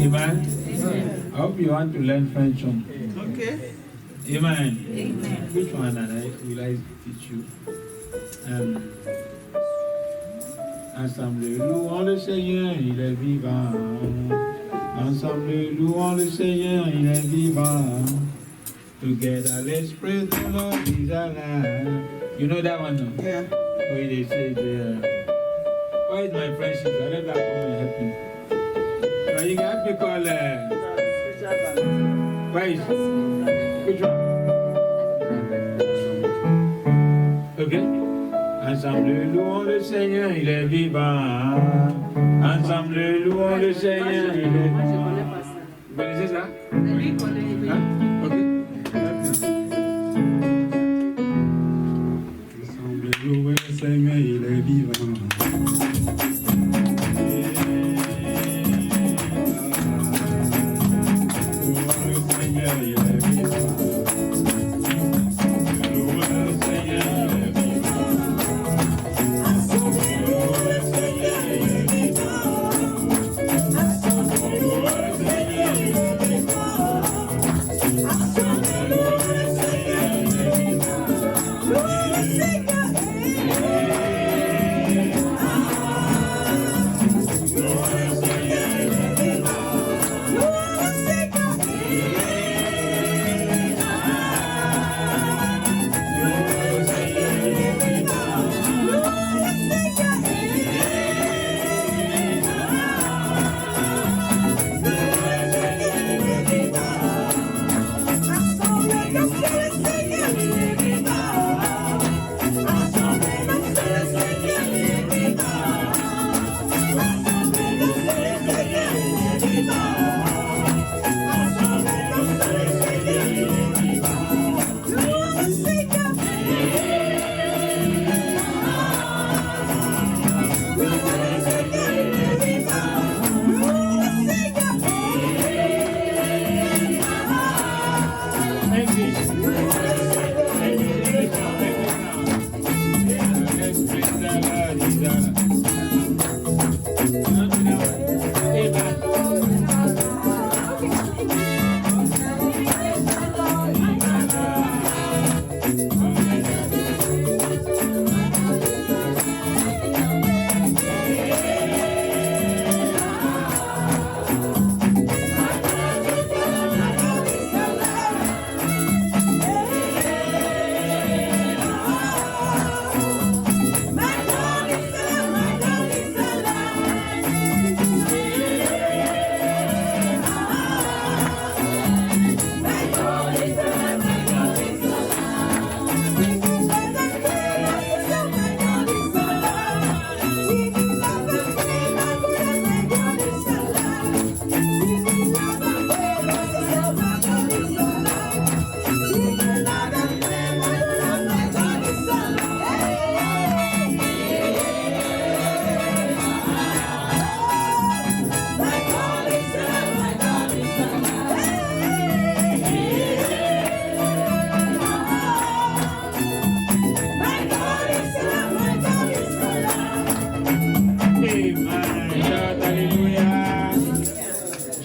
Amen. I hope you want to learn French. Okay. Amen. Amen. Which one will I teach you? Ensemble, louons le Seigneur, il est vivant. Ensemble, louons le Seigneur, il est vivant. Together, let's praise the Lord, He's alive. You know that one, no? Yeah. Where they say, why is my friend sister? Let her come and help me. Now you got to call, why is which one? Okay. Ensemble, louons le Seigneur, il est vivant. Ensemble, louons le Seigneur, il est vivant. Vous connaissez ça? Lui connaît. Hein? Ok. Ensemble, louons le Seigneur, il est vivant. Louons le Seigneur, il est vivant. Louons le Seigneur, il est vivant. Louons le Seigneur, il est vivant. Louons le Seigneur, il est vivant.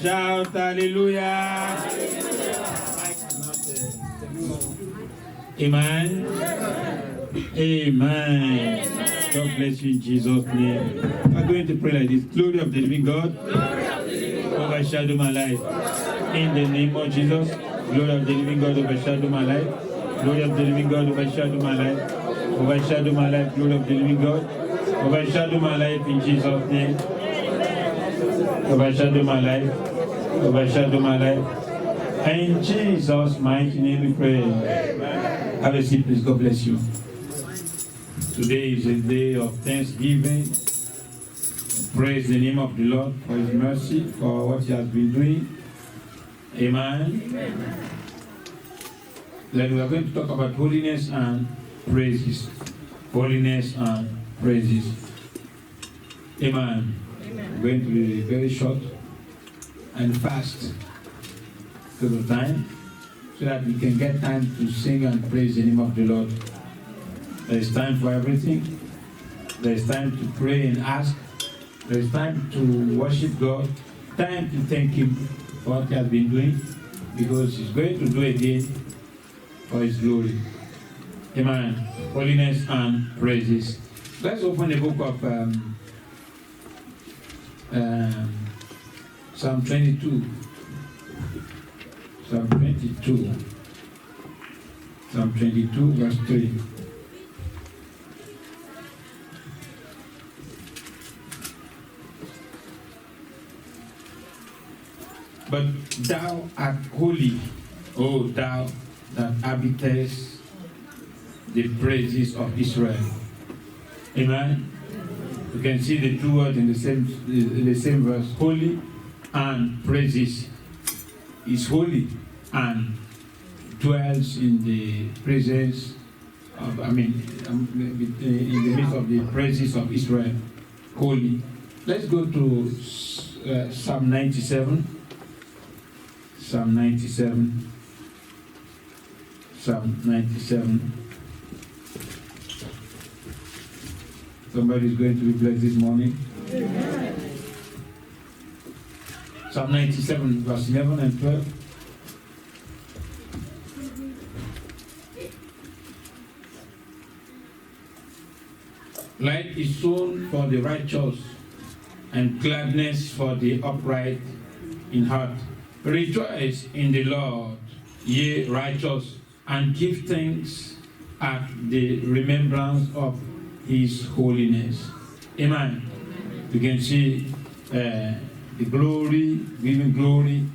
Shout hallelujah. Amen. Amen. God bless you in Jesus' name. I'm going to pray like this. Glory of the living God, overshadow my life. In the name of Jesus, glory of the living God, overshadow my life. Glory of the living God, overshadow my life. Overshadow my life, glory of the living God. Overshadow my life in Jesus' name. Overshadow my life. Overshadow my life. And in Jesus' mighty name we pray. Have a seat, please. God bless you. Today is a day of thanksgiving. Praise the name of the Lord for His mercy, for what He has been doing. Amen. Then we are going to talk about holiness and praises. Holiness and praises. Amen. We're going to be very short and fast to the time, so that we can get time to sing and praise the name of the Lord. There is time for everything. There is time to pray and ask. There is time to worship God. time to thank Him for what He has been doing, because He's going to do again for His glory. Amen. Holiness and praises. Let's open the book of Psalm 22. Psalm 22. Psalm 22, verse 3. But thou art holy, O thou that habitest the praises of Israel. Amen. You can see the two words in the same verse, holy and praises. Is holy and dwells in the presence of, in the midst of the praises of Israel. Holy. Let's go to Psalm 97. Psalm 97. Psalm 97. Somebody is going to be blessed this morning. Amen. Psalm 97, verse 11 and 12. Light is sown for the righteous, and gladness for the upright in heart. Rejoice in the Lord, ye righteous, and give thanks at the remembrance of His holiness. Amen. You can see the glory, giving glory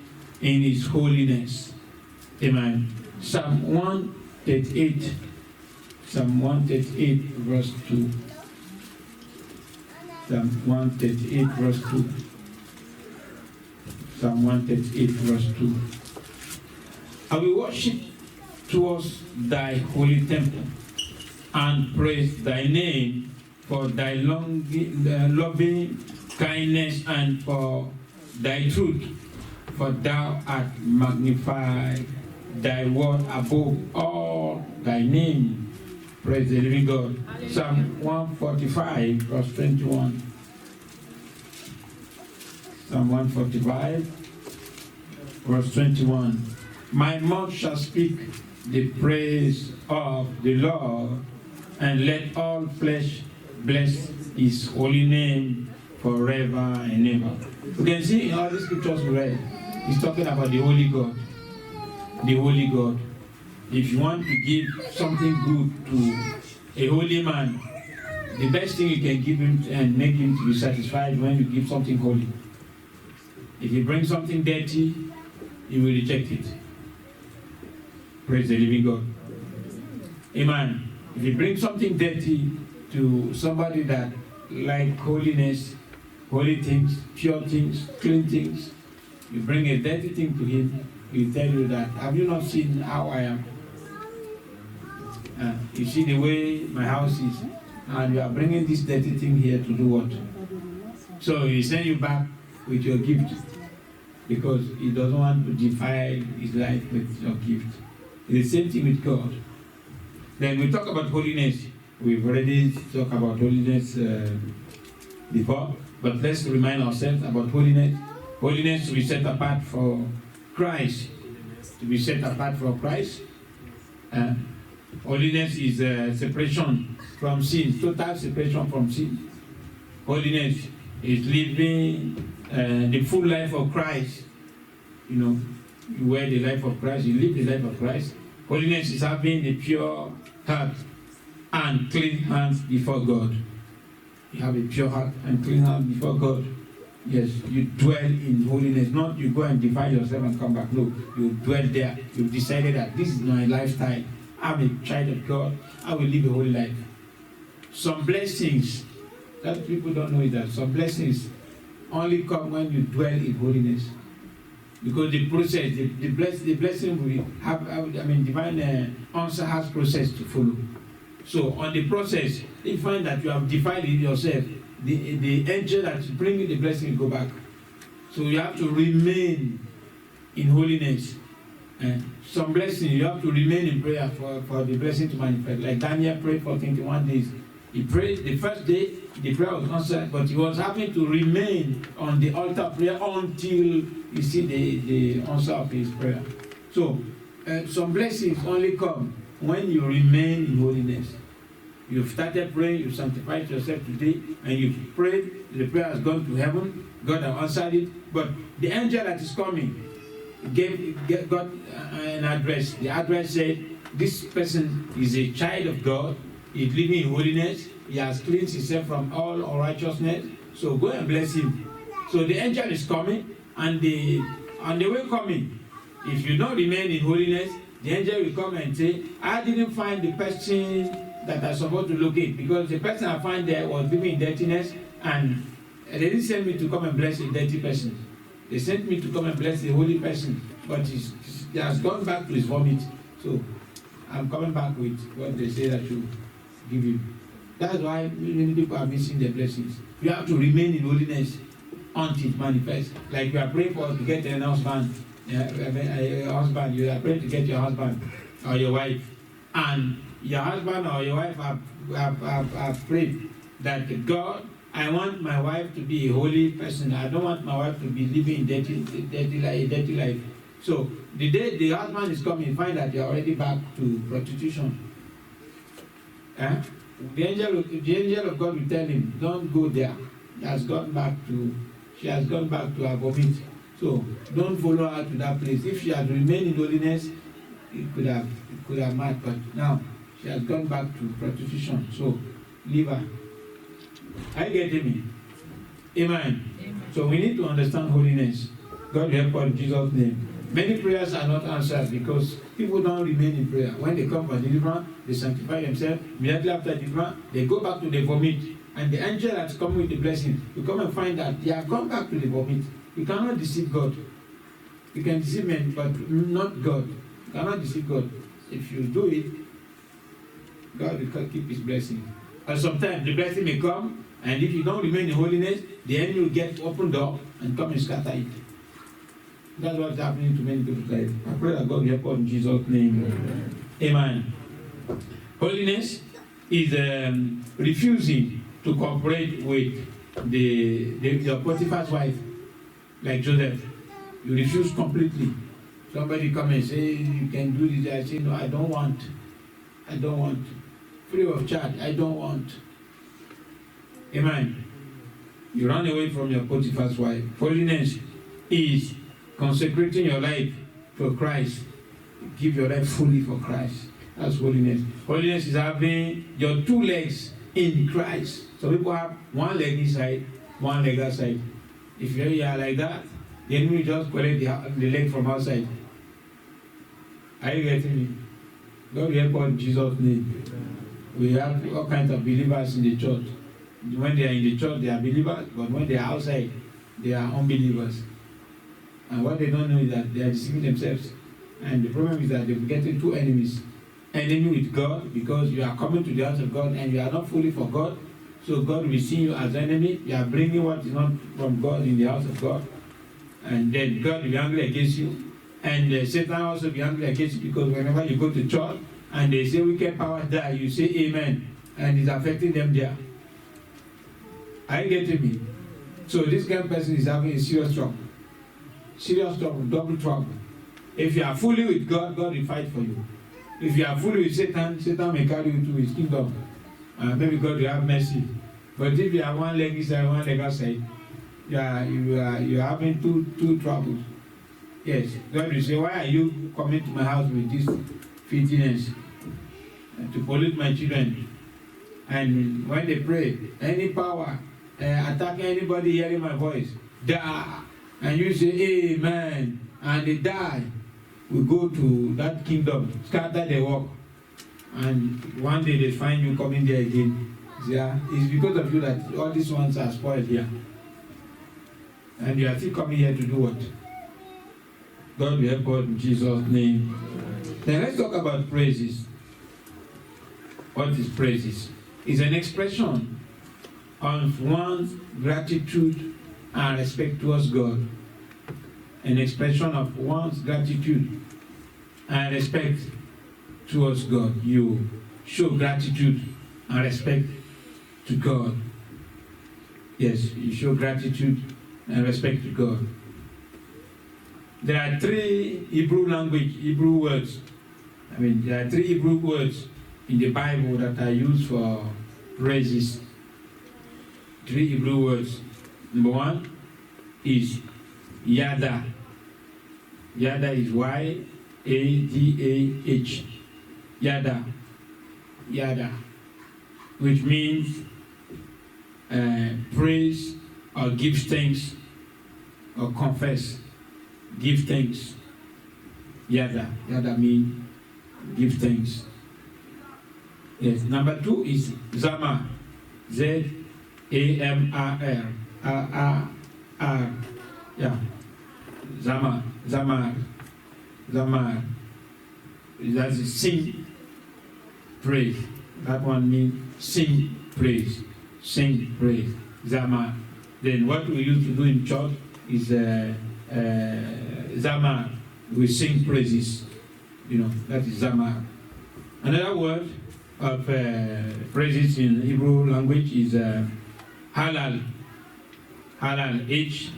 in His holiness. Amen. Psalm 138. Psalm 138, verse 2. Psalm 138, verse 2. Psalm 138, verse 2. I will worship towards thy holy temple and praise thy name for thy loving kindness and for thy truth, for thou art magnified thy word above all thy name. Praise the living God. Psalm 145, verse 21. Psalm 145, verse 21. My mouth shall speak the praise of the Lord, and let all flesh bless His holy name forever and ever. You can see in all the scriptures we read, He's talking about the Holy God. The Holy God. If you want to give something good to a holy man, the best thing you can give him and make him to be satisfied when you give something holy. If you bring something dirty, he will reject it. Praise the living God. Amen. If you bring something dirty to somebody that like holiness, holy things, pure things, clean things, you bring a dirty thing to him, he'll tell you that, have you not seen how I am? You see the way my house is, and you are bringing this dirty thing here to do what? So he send you back with your gift, because he doesn't want to defile his life with your gift. It's the same thing with God. Then we talk about holiness. We've already talked about holiness before, but let's remind ourselves about holiness. Holiness to be set apart for Christ. To be set apart for Christ. Holiness is separation from sin, total separation from sin. Holiness is living the full life of Christ. You know, you wear the life of Christ, you live the life of Christ. Holiness is having a pure heart and clean hands before God. You have a pure heart and clean hands before God. Yes, you dwell in holiness, not you go and defile yourself and come back. No, you dwell there. You've decided that this is my lifestyle. I'm a child of God. I will live a holy life. Some blessings that people don't know is that some blessings only come when you dwell in holiness. Because the process, the blessing will have, divine answer has process to follow. So on the process, you find that you have defiled it yourself. The angel that is bringing the blessing will go back. So you have to remain in holiness. Some blessing, you have to remain in prayer for the blessing to manifest. Like Daniel prayed for 21 days He prayed the first day, the prayer was answered, but he was having to remain on the altar of prayer until he see the answer of his prayer. So, some blessings only come when you remain in holiness. You've started praying, you've sanctified yourself today, and you've prayed, the prayer has gone to heaven, God has answered it, but the angel that is coming got an address. The address said, this person is a child of God, he's living in holiness, he has cleansed himself from all unrighteousness, so go and bless him. So the angel is coming, and on the way coming, if you don't remain in holiness, the angel will come and say, I didn't find the person that I'm supposed to locate, because the person I find there was living in dirtiness, and they didn't send me to come and bless a dirty person. They sent me to come and bless a holy person, but he has gone back to his vomit. So I'm coming back with what they say that you give him. That's why many people are missing their blessings. You have to remain in holiness until it manifests. Like you are praying for to get an husband, a husband, you are praying to get your husband or your wife, and your husband or your wife have prayed that God, I want my wife to be a holy person. I don't want my wife to be living a dirty life. So the day the husband is coming, find that you're already back to prostitution. The angel of God will tell him, don't go there. She has gone back to her vomit. So don't follow her to that place. If she had remained in holiness, it could have mattered. But now she has gone back to prostitution. So leave her. Are you getting me? Amen. Amen. So we need to understand holiness. God help us in Jesus' name. Many prayers are not answered because people don't remain in prayer. When they come for deliverance, they sanctify themselves. Immediately after deliverance, they go back to the vomit. And the angel that's coming with the blessing, you come and find that they have gone back to the vomit. You cannot deceive God. You can deceive men, but not God. You cannot deceive God. If you do it, God will keep his blessing. And sometimes the blessing may come, and if you don't remain in holiness, the enemy will get open door and come and scatter it. That's what's happening to many people's life. I pray that God will help us in Jesus' name. Amen. Holiness is refusing to cooperate with your Potiphar's wife, like Joseph. You refuse completely. Somebody come and say, you can do this. I say, no, I don't want. Free of charge, I don't want. Amen. You run away from your Potiphar's wife. Holiness is consecrating your life for Christ. Give your life fully for Christ. That's holiness. Holiness is having your two legs in Christ. So people have one leg inside, one leg outside. If you are like that, then we just collect the leg from outside. Are you getting me? God will help us in Jesus' name. We have all kinds of believers in the church. When they are in the church, they are believers, but when they are outside, they are unbelievers. And what they don't know is that they are deceiving themselves. And the problem is that they're getting two enemies. Enemy with God, because you are coming to the house of God and you are not fully for God. So God will see you as enemy. You are bringing what is not from God in the house of God. And then God will be angry against you. And Satan also will be angry against you, because whenever you go to church and they say wicked powers die, you say amen. And it's affecting them there. Are you getting me? So this kind of person is having a serious trouble. Serious trouble, double trouble. If you are fully with God, God will fight for you. If you are fully with Satan, Satan may carry you to his kingdom. Maybe God will have mercy. But if you have one leg inside, one leg outside, you are having two troubles. Yes, God will say, why are you coming to my house with this filthiness? To pollute my children. And when they pray, any power attacking anybody hearing my voice, die. And you say, amen. And they die. We go to that kingdom, scatter the work. And one day they find you coming there again. Yeah, it's because of you that all these ones are spoiled here. And you are still coming here to do what? God will help us in Jesus' name. Then let's talk about praises. What is praises? It's an expression of one's gratitude and respect towards God. An expression of one's gratitude and respect towards God. You show gratitude and respect to God. Yes, you show gratitude and respect to God. There are three Hebrew words. There are three Hebrew words in the Bible that are used for praises. Three Hebrew words. Number one is Yada. Yada is Y-A-D-A-H. Yada. Yada. Which means praise or give thanks or confess. Give thanks. Yada. Yada means give thanks. Yes. Number two is Zamar. Z-A-M-R-R. R-R-R. Yeah. Zamar. That's sing praise. That one means sing praise. Sing praise. Zamar. Then what we used to do in church is Zamar. We sing praises. That is Zamar. Another word of praises in Hebrew language is Halal. Halal. H-A-L-L-L-R-L.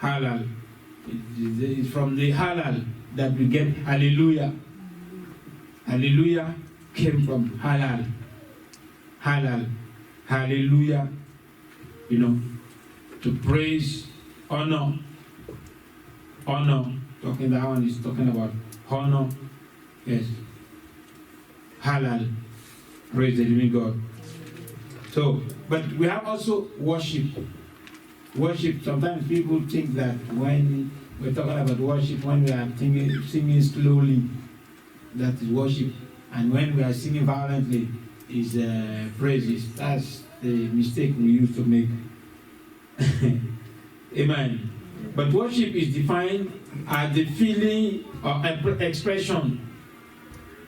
Halal. It's from the halal that we get hallelujah. Hallelujah came from halal. Halal. Hallelujah. To praise, honor. Honor. That one is talking about honor. Yes. Halal. Praise the living God. So, but we have also worship. Worship. Sometimes people think that when we're talking about worship, when we are singing slowly, that is worship. And when we are singing violently, is praises. That's the mistake we used to make. Amen. But worship is defined as the feeling or expression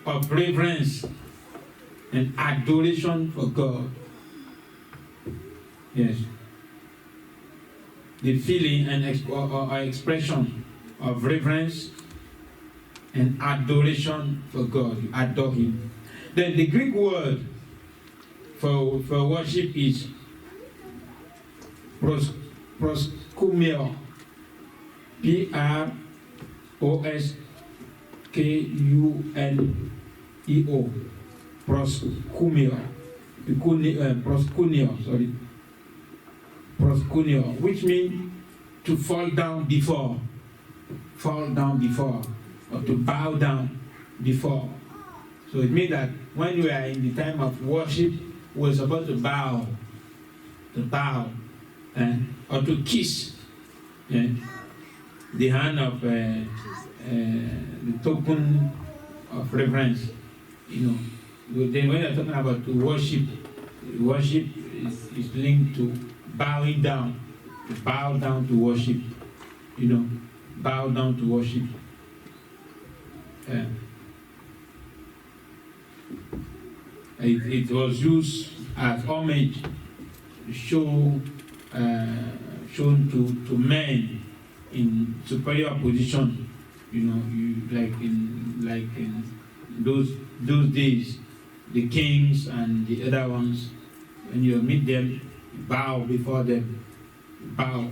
of reverence and adoration for God. Yes. The feeling and expression of reverence and adoration for God. You adore Him. Then the Greek word for worship is proskuneo. P-R-O-S-K-U-N-E-O. Proskuneo, which means to fall down before, or to bow down before. So it means that when we are in the time of worship, we're supposed to bow, or to kiss the hand of the token of reverence. Then when you're talking about to worship is linked to bowing down, to bow down to worship. Bow down to worship. It was used as homage, shown to men in superior position. Like in those days, the kings and the other ones, when you meet them, bow before them, bow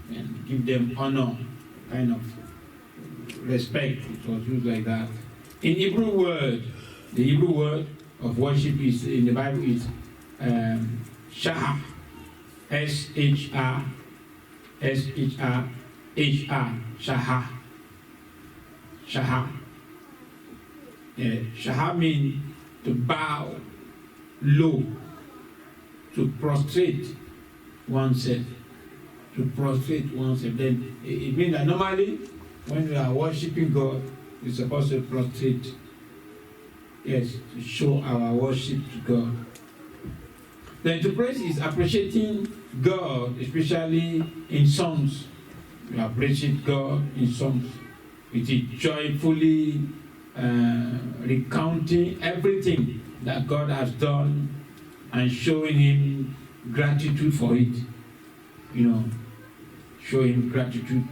and give them honor, kind of respect. It was used like that. In Hebrew word, the Hebrew word of worship is in the Bible is shah, S-H-R, shah. Shah means to bow low, to prostrate oneself. Then it means that normally when we are worshiping God, we're supposed to prostrate. Yes, to show our worship to God. Then to praise is appreciating God, especially in songs. We appreciate God in songs. It is joyfully recounting everything that God has done and showing Him gratitude for it. Show Him gratitude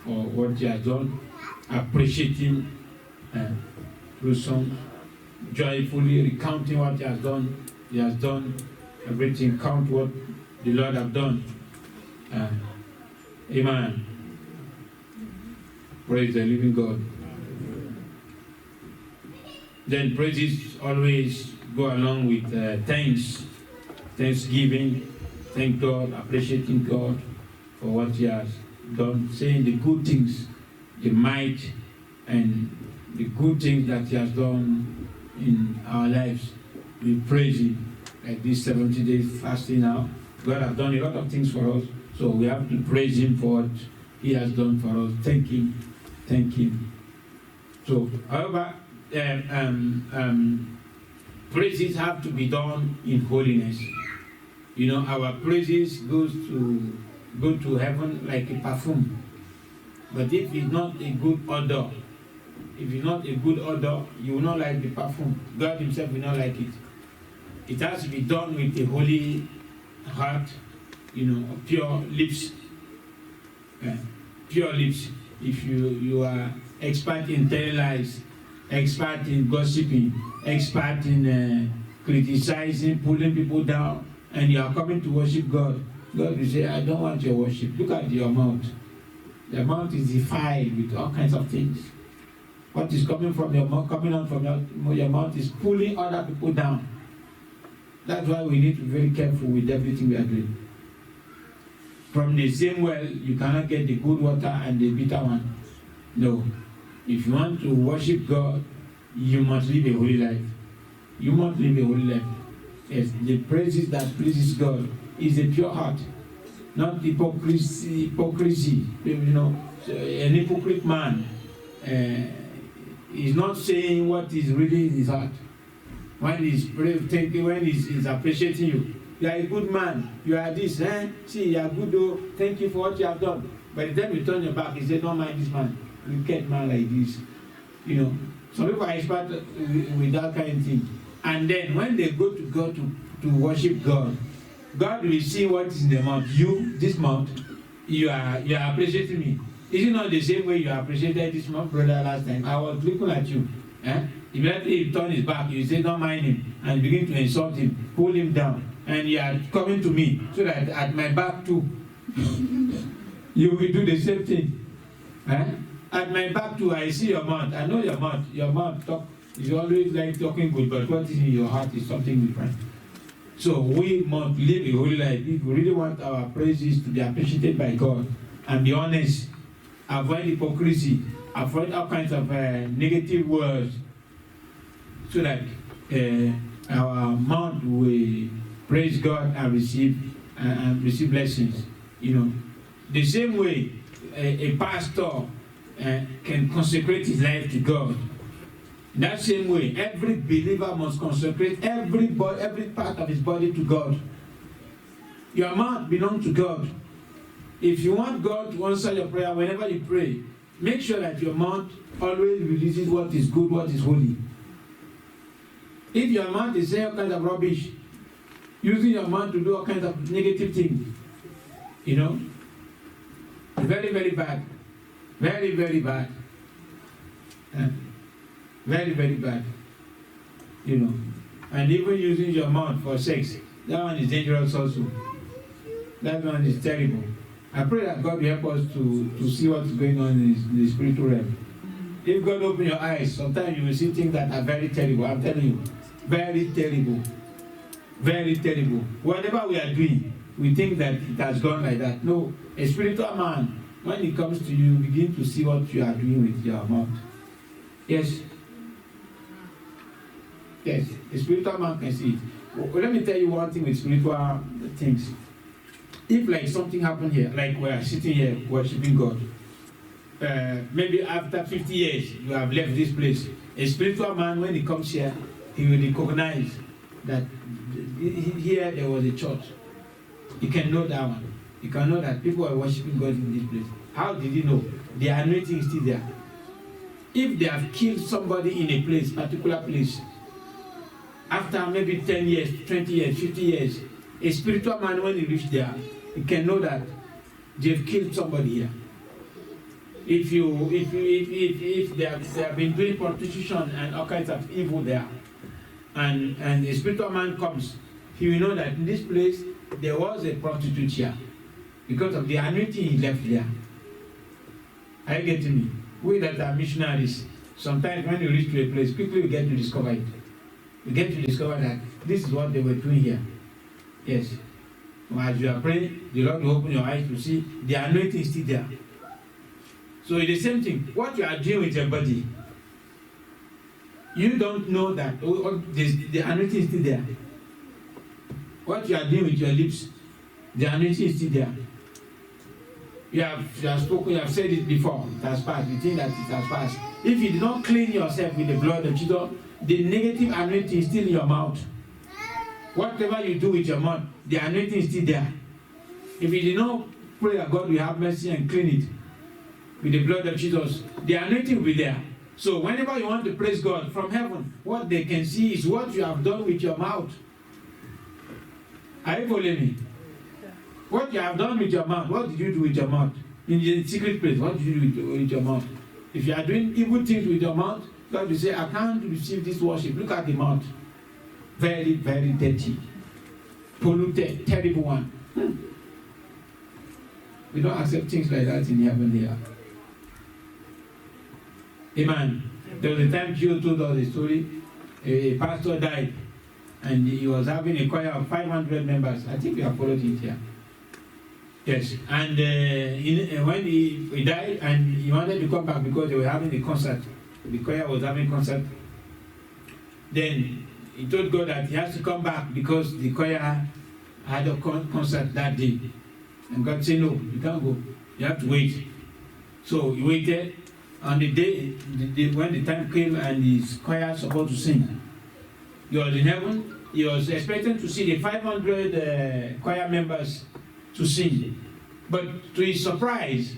for what He has done, appreciating through songs. joyfully recounting what he has done. He has done everything. Count what the Lord have done. Amen. Praise the living God. Then praises always go along with thanksgiving. Thank God, appreciating God for what he has done, saying the good things, the might and the good things that he has done in our lives. We praise him. Like this 70 days fasting now, God has done a lot of things for us, so we have to praise him for what he has done for us. Thank him. So, however, praises have to be done in holiness. You know, our praises go to heaven like a perfume. But if it's not a good odor, you will not like the perfume. God himself will not like it. It has to be done with a holy heart, you know, pure lips. Pure lips. If you are expert in telling lies, expert in gossiping, expert in criticizing, pulling people down, and you are coming to worship God, God will say, I don't want your worship. Look at your mouth. The mouth is defiled with all kinds of things. What is coming from your mouth, coming out from your mouth is pulling other people down. That's why we need to be very careful with everything we are doing. From the same well, you cannot get the good water and the bitter one. No. If you want to worship God, you must live a holy life. You must live a holy life. Yes, the praises that pleases God is a pure heart, not hypocrisy. You know, an hypocrite man is not saying what is really in his heart. When he's appreciating you, you are a good man. You are this, See, you are good. Oh, thank you for what you have done. By the time you turn your back, he said, don't mind this man. You get man like this. You know, some people are expert with that kind of thing. And then when they go to God to worship God, God will see what is in the mouth. This month, you are appreciating me. Is it not the same way you appreciated this month, brother, last time? I was looking at you. Immediately he turned his back, you say, don't mind him, and begin to insult him, pull him down. And you are coming to me, so that at my back too, you will do the same thing. At my back too, I see your mouth. I know your mouth. Your mouth talk is always like talking good, but what is in your heart is something different. So we must live a holy life. If we really want our praises to be appreciated by God, and be honest, avoid hypocrisy, avoid all kinds of negative words, so that our mouth will praise God and receive blessings. You know, the same way a pastor can consecrate his life to God. In that same way, every believer must consecrate every part of his body to God. Your mouth belongs to God. If you want God to answer your prayer whenever you pray, make sure that your mouth always releases what is good, what is holy. If your mouth is saying all kinds of rubbish, using your mouth to do all kinds of negative things, you know, very, very bad. Very, very bad. Very, very bad. You know. And even using your mouth for sex, that one is dangerous also. That one is terrible. I pray that God will help us to see what's going on in the spiritual realm. If God open your eyes, sometimes you will see things that are very terrible. I'm telling you. Very terrible. Very terrible. Whatever we are doing, we think that it has gone like that. No. A spiritual man, when it comes to you, begin to see what you are doing with your mouth. Yes. Yes. A spiritual man can see it. Well, let me tell you one thing with spiritual things. If like something happened here, like we are sitting here worshiping God, maybe after 50 years you have left this place, a spiritual man, when he comes here, he will recognize that here there was a church. He can know that one. He can know that people are worshiping God in this place. How did he know? The anointing is still there. If they have killed somebody in a place, particular place, after maybe 10 years, 20 years, 50 years, a spiritual man, when he reaches there, he can know that they've killed somebody here. If they have been doing prostitution and all kinds of evil there, and a spiritual man comes, he will know that in this place there was a prostitute here because of the anointing he left there. Are you getting me? We that are missionaries, sometimes when you reach to a place, quickly we get to discover it. We get to discover that this is what they were doing here. Yes. As you are praying, the Lord will open your eyes to see the anointing is still there. So it's the same thing. What you are doing with your body, you don't know that the anointing is still there. What you are doing with your lips, the anointing is still there. You have spoken, you have said it before, it has passed. You think that it has passed. If you do not clean yourself with the blood of Jesus, the negative anointing is still in your mouth. Whatever you do with your mouth, the anointing is still there. If you did not pray that God will have mercy and clean it with the blood of Jesus, the anointing will be there. So whenever you want to praise God from heaven, what they can see is what you have done with your mouth. Are you following me? What you have done with your mouth, what did you do with your mouth? In the secret place, what did you do with your mouth? If you are doing evil things with your mouth, God will say, I can't receive this worship. Look at the mouth. Very, very dirty. Polluted, terrible one. We don't accept things like that in heaven here. Amen. There was a time Gio told us a story. A pastor died and he was having a choir of 500 members. I think we have followed it here. Yes. And when he died and he wanted to come back because they were having a concert. The choir was having a concert. Then he told God that he has to come back because the choir had a concert that day. And God said, no, you can't go. You have to wait. So he waited. On the day when the time came and his choir was supposed to sing, he was in heaven. He was expecting to see the 500 choir members to sing. But to his surprise,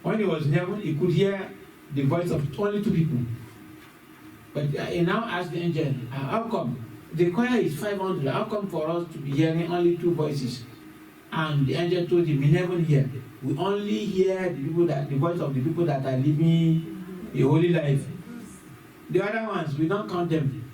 when he was in heaven, he could hear the voice of only 2 people. But he now asked the angel, how come? The choir is 500. How come for us to be hearing only 2 voices? And the angel told him, we never hear. We only hear the voice of the people that are living a holy life. The other ones, we don't count them.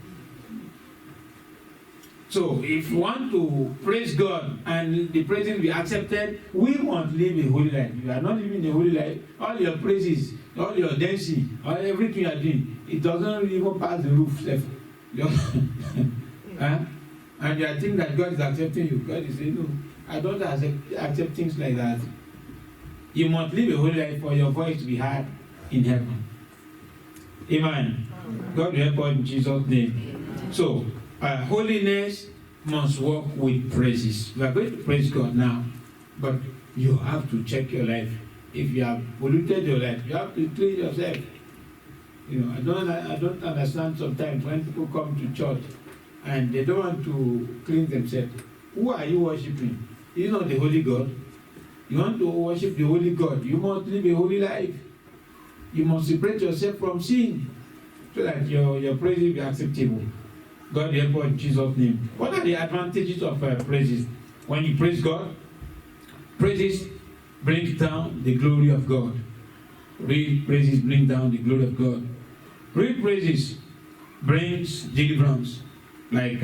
So if you want to praise God and the praising will be accepted, we want to live a holy life. If you are not living a holy life, all your praises, all your dancing, all everything you are doing, it doesn't even pass the roof. Huh? And you think that God is accepting you. God is saying, no, I don't accept things like that. You must live a holy life for your voice to be heard in heaven. Amen. God will help us in Jesus' name. So, holiness must work with praises. We are going to praise God now, but you have to check your life. If you have polluted your life, you have to clean yourself. You know, I don't understand sometimes when people come to church and they don't want to clean themselves. Who are you worshiping? Is not the holy God? You want to worship the holy God, you must live a holy life. You must separate yourself from sin so that your praise will be acceptable. God help us in Jesus' name. What are the advantages of praises? When you praise God, praises brings down the glory of God. Real praises bring down the glory of God. Real praises brings deliverance. Like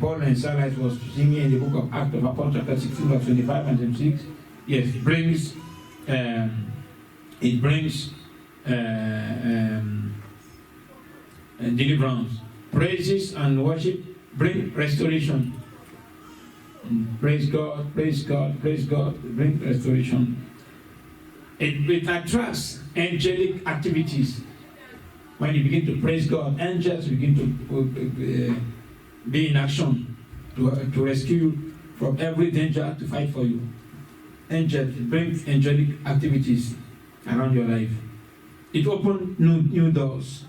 Paul and Silas was singing in the book of Acts of Apostles, chapter 16, verse 25 and 26. Yes, it brings deliverance. Praises and worship bring restoration. Praise God, praise God, praise God, bring restoration. It attracts angelic activities. When you begin to praise God, angels begin to be in action to rescue you from every danger, to fight for you. Angels bring angelic activities around your life. It opens new doors.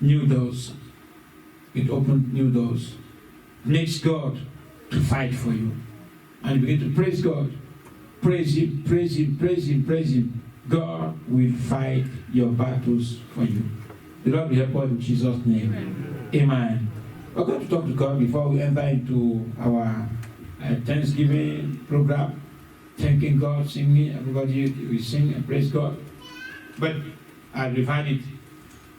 New doors. It opens new doors. Makes God to fight for you. And you begin to praise God. Praise Him, praise Him, praise Him, praise Him. God will fight your battles for you. The Lord will help us in Jesus' name. Amen. We're going to talk to God before we enter into our Thanksgiving program. Thanking God, singing. Everybody will sing and praise God. But I've refined it.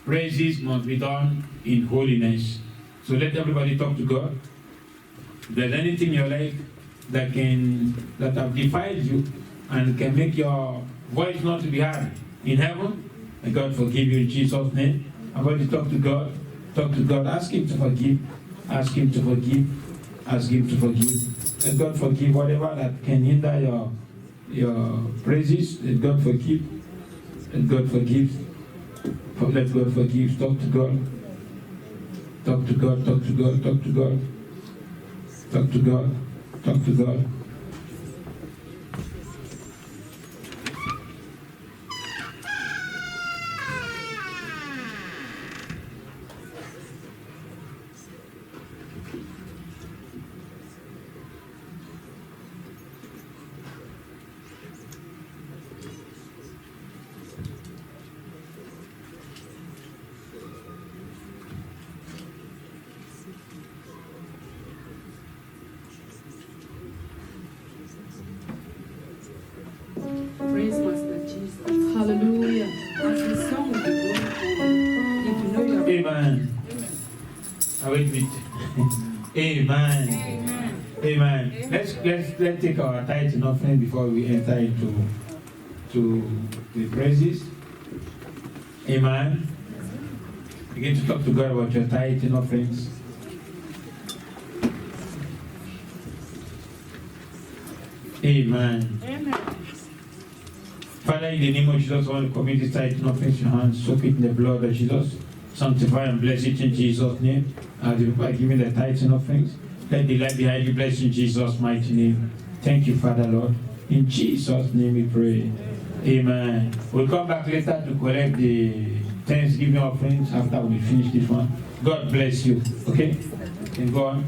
praises must be done in holiness. So let everybody talk to God. If there's anything in your life that have defiled you and can make your voice not to be heard in heaven, may God forgive you in Jesus' name. Everybody talk to God. Talk to God. Ask Him to forgive. Ask Him to forgive. Ask Him to forgive. Let God forgive whatever that can hinder your praises. Let God forgive. Let God forgive. Let God forgive. Talk to God. Talk to God. Talk to God. Talk to God. Talk to God. Talk to God. Praise Master Jesus. Hallelujah. As the song will be going on, if you know your Amen. Wait. Amen. Amen. Let's take our tithe and offering before we enter into the praises. Amen. Begin to talk to God about your tithe and offerings. Amen. Amen. Father, in the name of Jesus, I want to commit this tithe and offerings in your hands. Soak it in the blood of Jesus. Sanctify and bless it in Jesus' name. As the people are giving the tithes and offerings, let the light behind you bless in Jesus' mighty name. Thank you, Father, Lord. In Jesus' name we pray. Amen. We'll come back later to collect the Thanksgiving offerings after we finish this one. God bless you. Okay? And go on.